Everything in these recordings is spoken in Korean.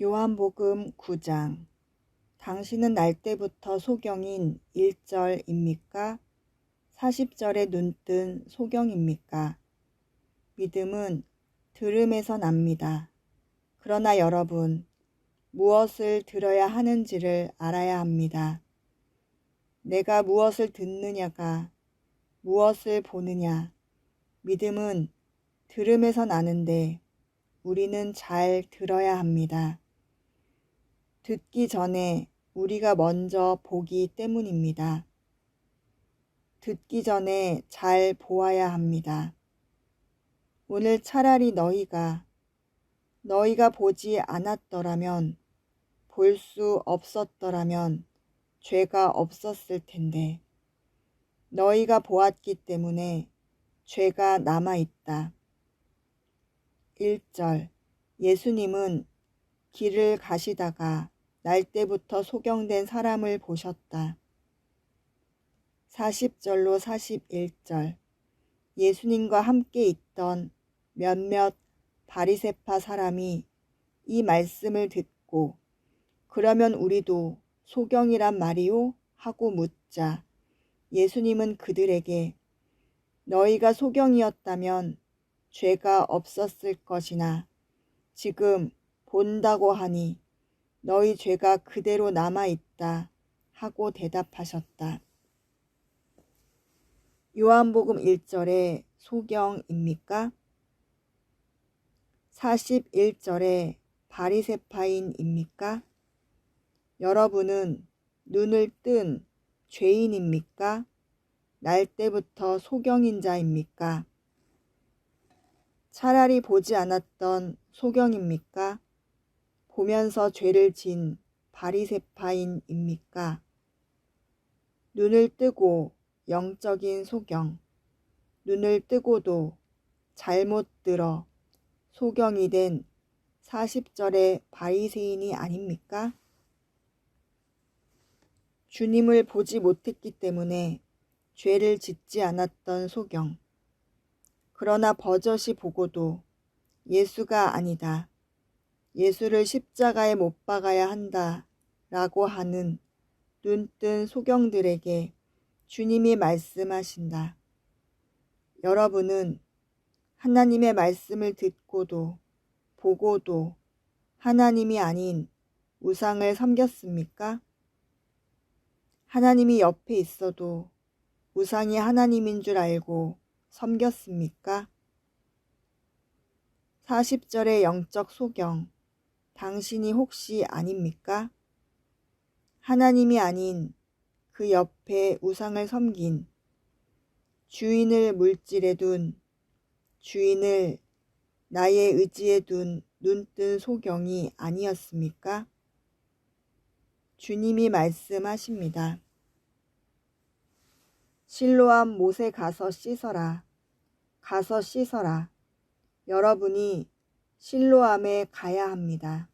요한복음 9장. 당신은 날 때부터 소경인 1절입니까? 40절에 눈뜬 소경입니까? 믿음은 들음에서 납니다. 그러나 여러분, 무엇을 들어야 하는지를 알아야 합니다. 내가 무엇을 듣느냐가 무엇을 보느냐. 믿음은 들음에서 나는데 우리는 잘 들어야 합니다. 듣기 전에 우리가 먼저 보기 때문입니다. 듣기 전에 잘 보아야 합니다. 오늘 차라리 너희가 보지 않았더라면, 볼 수 없었더라면 죄가 없었을 텐데, 너희가 보았기 때문에 죄가 남아있다. 1절. 예수님은 길을 가시다가 날 때부터 소경된 사람을 보셨다. 40절로 41절. 예수님과 함께 있던 몇몇 바리새파 사람이 이 말씀을 듣고 그러면 우리도 소경이란 말이요? 하고 묻자 예수님은 그들에게 너희가 소경이었다면 죄가 없었을 것이나 지금 본다고 하니 너희 죄가 그대로 남아있다 하고 대답하셨다. 요한복음 1절에 소경입니까? 41절에 바리새파인입니까? 여러분은 눈을 뜬 죄인입니까? 날 때부터 소경인 자입니까? 차라리 보지 않았던 소경입니까? 보면서 죄를 진 바리새파인입니까? 눈을 뜨고 영적인 소경, 눈을 뜨고도 잘못 들어 소경이 된 40절의 바리새인이 아닙니까? 주님을 보지 못했기 때문에 죄를 짓지 않았던 소경, 그러나 버젓이 보고도 예수가 아니다, 예수를 십자가에 못 박아야 한다 라고 하는 눈뜬 소경들에게 주님이 말씀하신다. 여러분은 하나님의 말씀을 듣고도 보고도 하나님이 아닌 우상을 섬겼습니까? 하나님이 옆에 있어도 우상이 하나님인 줄 알고 섬겼습니까? 40절의 영적 소경, 당신이 혹시 아닙니까? 하나님이 아닌 그 옆에 우상을 섬긴, 주인을 물질에 둔, 주인을 나의 의지에 둔 눈뜬 소경이 아니었습니까? 주님이 말씀하십니다. 실로암 못에 가서 씻어라. 가서 씻어라. 여러분이 실로암에 가야 합니다.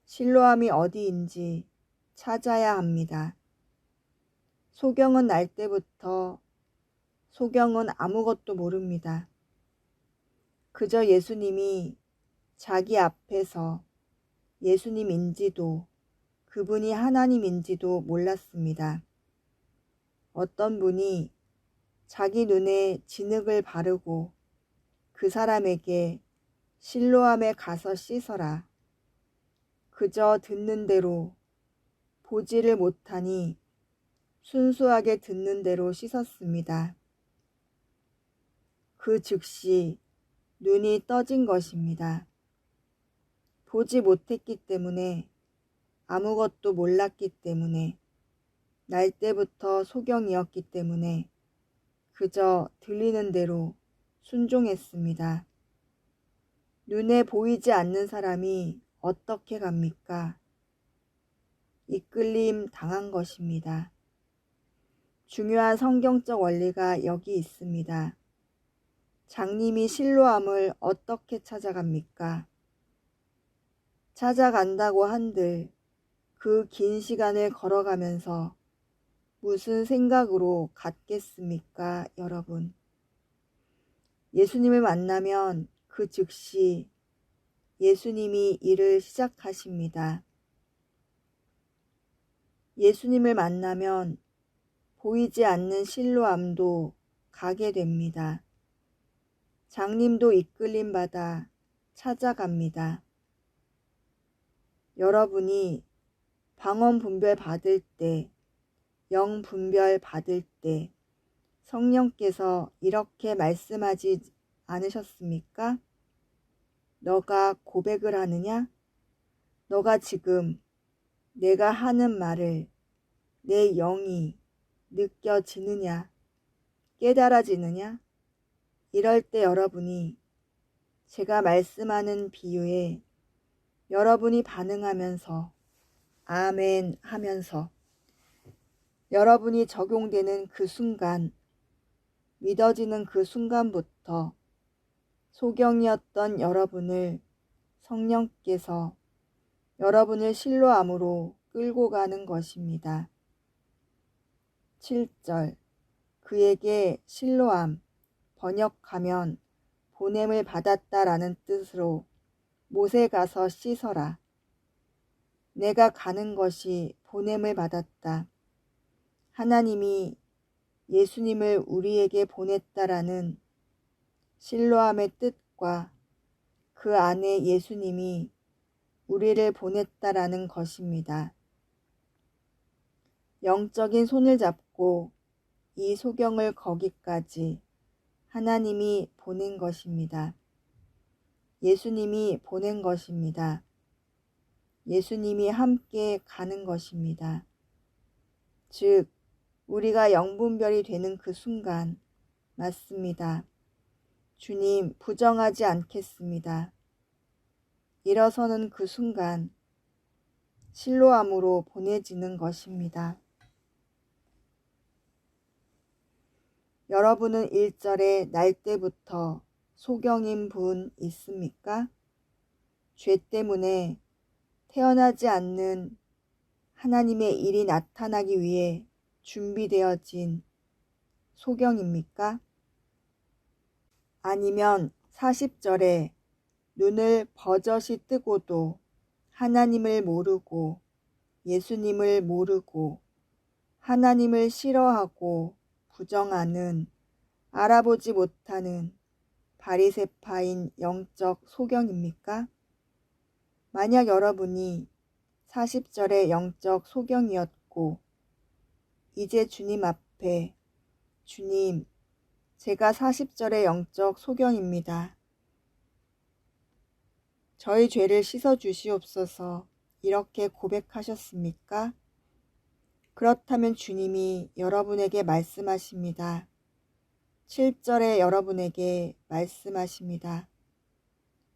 실로암이 어디인지 찾아야 합니다. 소경은 날 때부터 소경은 아무것도 모릅니다. 그저 예수님이 자기 앞에서 예수님인지도 그분이 하나님인지도 몰랐습니다. 어떤 분이 자기 눈에 진흙을 바르고 그 사람에게 실로암에 가서 씻어라. 그저 듣는 대로 보지를 못하니 순수하게 듣는 대로 씻었습니다. 그 즉시 눈이 떠진 것입니다. 보지 못했기 때문에, 아무것도 몰랐기 때문에, 날 때부터 소경이었기 때문에 그저 들리는 대로 순종했습니다. 눈에 보이지 않는 사람이 어떻게 갑니까? 이끌림 당한 것입니다. 중요한 성경적 원리가 여기 있습니다. 장님이 실로암을 어떻게 찾아갑니까? 찾아간다고 한들 그 긴 시간을 걸어가면서 무슨 생각으로 갔겠습니까, 여러분? 예수님을 만나면 그 즉시 예수님이 일을 시작하십니다. 예수님을 만나면 보이지 않는 실로암도 가게 됩니다. 장님도 이끌림 받아 찾아갑니다. 여러분이 방언 분별 받을 때, 영 분별 받을 때 성령께서 이렇게 말씀하지 않으셨습니까? 너가 고백을 하느냐? 너가 지금 내가 하는 말을 내 영이 느껴지느냐? 깨달아지느냐? 이럴 때 여러분이 제가 말씀하는 비유에 여러분이 반응하면서 아멘 하면서 여러분이 적용되는 그 순간, 믿어지는 그 순간부터 소경이었던 여러분을 성령께서 여러분을 실로암으로 끌고 가는 것입니다. 7절 그에게 실로암 번역하면 보냄을 받았다라는 뜻으로 못에 가서 씻어라. 내가 가는 것이 보냄을 받았다. 하나님이 예수님을 우리에게 보냈다라는 실로암의 뜻과 그 안에 예수님이 우리를 보냈다라는 것입니다. 영적인 손을 잡고 이 소경을 거기까지 하나님이 보낸 것입니다. 예수님이 보낸 것입니다. 예수님이 함께 가는 것입니다. 즉, 우리가 영분별이 되는 그 순간, 맞습니다. 주님, 부정하지 않겠습니다. 일어서는 그 순간, 실로암으로 보내지는 것입니다. 여러분은 1절에 날 때부터 소경인 분 있습니까? 죄 때문에 태어나지 않는 하나님의 일이 나타나기 위해 준비되어진 소경입니까? 아니면 40절에 눈을 버젓이 뜨고도 하나님을 모르고 예수님을 모르고 하나님을 싫어하고 부정하는 알아보지 못하는 바리새파인 영적 소경입니까? 만약 여러분이 40절의 영적 소경이었고 이제 주님 앞에 주님, 제가 40절의 영적 소경입니다. 저희 죄를 씻어 주시옵소서 이렇게 고백하셨습니까? 그렇다면 주님이 여러분에게 말씀하십니다. 7절에 여러분에게 말씀하십니다.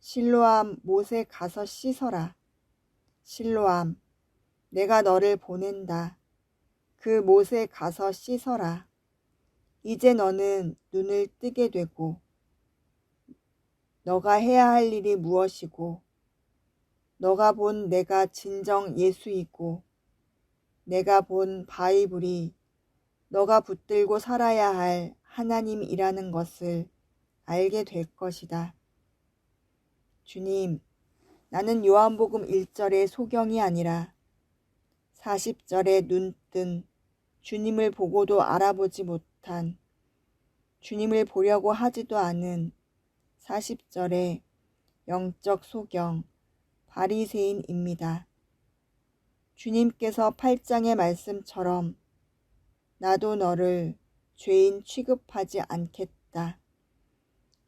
실로암 못에 가서 씻어라. 실로암, 내가 너를 보낸다. 그 못에 가서 씻어라. 이제 너는 눈을 뜨게 되고 너가 해야 할 일이 무엇이고 너가 본 내가 진정 예수이고 내가 본 바이블이 너가 붙들고 살아야 할 하나님이라는 것을 알게 될 것이다. 주님, 나는 요한복음 1절의 소경이 아니라 40절에 눈뜬 주님을 보고도 알아보지 못한 주님을 보려고 하지도 않은 40절의 영적 소경 바리새인입니다. 주님께서 8장의 말씀처럼 나도 너를 죄인 취급하지 않겠다.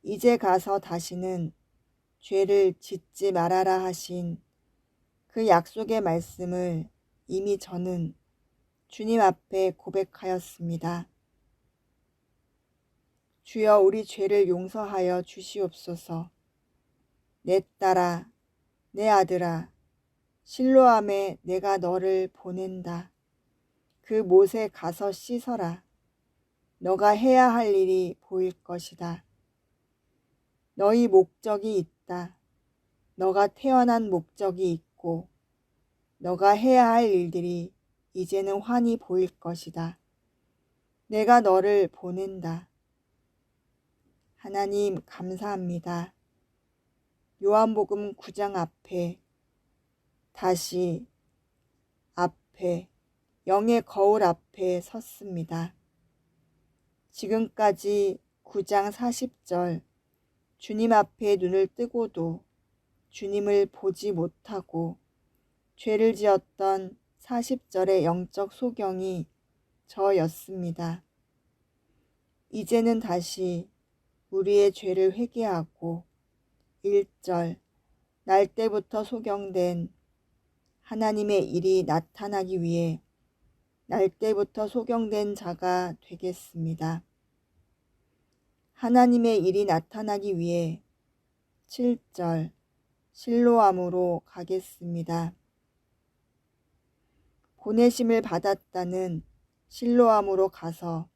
이제 가서 다시는 죄를 짓지 말아라 하신 그 약속의 말씀을 이미 저는 주님 앞에 고백하였습니다. 주여 우리 죄를 용서하여 주시옵소서. 내 딸아, 내 아들아, 실로암에 내가 너를 보낸다. 그 못에 가서 씻어라. 너가 해야 할 일이 보일 것이다. 너희 목적이 있다. 너가 태어난 목적이 있고 너가 해야 할 일들이 이제는 환히 보일 것이다. 내가 너를 보낸다. 하나님 감사합니다. 요한복음 9장 앞에, 다시 앞에, 영의 거울 앞에 섰습니다. 지금까지 9장 40절 주님 앞에 눈을 뜨고도 주님을 보지 못하고 죄를 지었던 40절의 영적 소경이 저였습니다. 이제는 다시 우리의 죄를 회개하고 1절 날 때부터 소경된 하나님의 일이 나타나기 위해 날 때부터 소경된 자가 되겠습니다. 하나님의 일이 나타나기 위해 7절 실로암으로 가겠습니다. 보내심을 받았다는 실로암으로 가서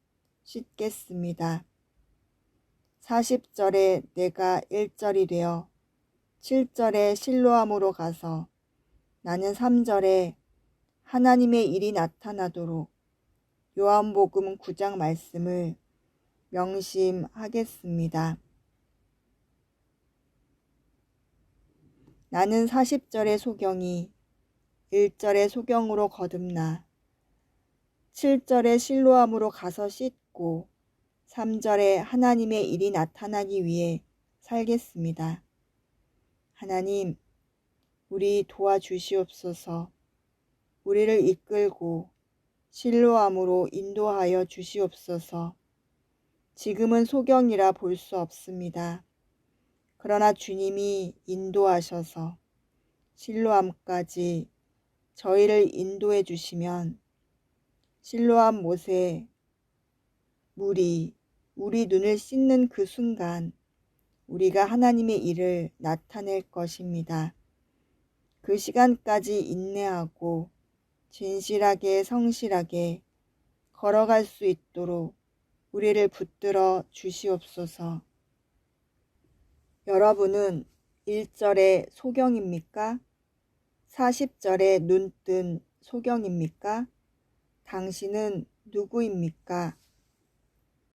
씻겠습니다. 40절에 내가 1절이 되어 7절에 실로암으로 가서 나는 3절에 하나님의 일이 나타나도록 요한복음 9장 말씀을 명심하겠습니다. 나는 40절의 소경이 1절의 소경으로 거듭나 7절의 실로암으로 가서 씻고 3절에 하나님의 일이 나타나기 위해 살겠습니다. 하나님, 우리 도와주시옵소서. 우리를 이끌고 실로암으로 인도하여 주시옵소서. 지금은 소경이라 볼 수 없습니다. 그러나 주님이 인도하셔서 실로암까지 저희를 인도해 주시면 실로암 못에 물이 우리 눈을 씻는 그 순간 우리가 하나님의 일을 나타낼 것입니다. 그 시간까지 인내하고 진실하게 성실하게 걸어갈 수 있도록 우리를 붙들어 주시옵소서. 여러분은 1절의 소경입니까? 40절에 눈뜬 소경입니까? 당신은 누구입니까?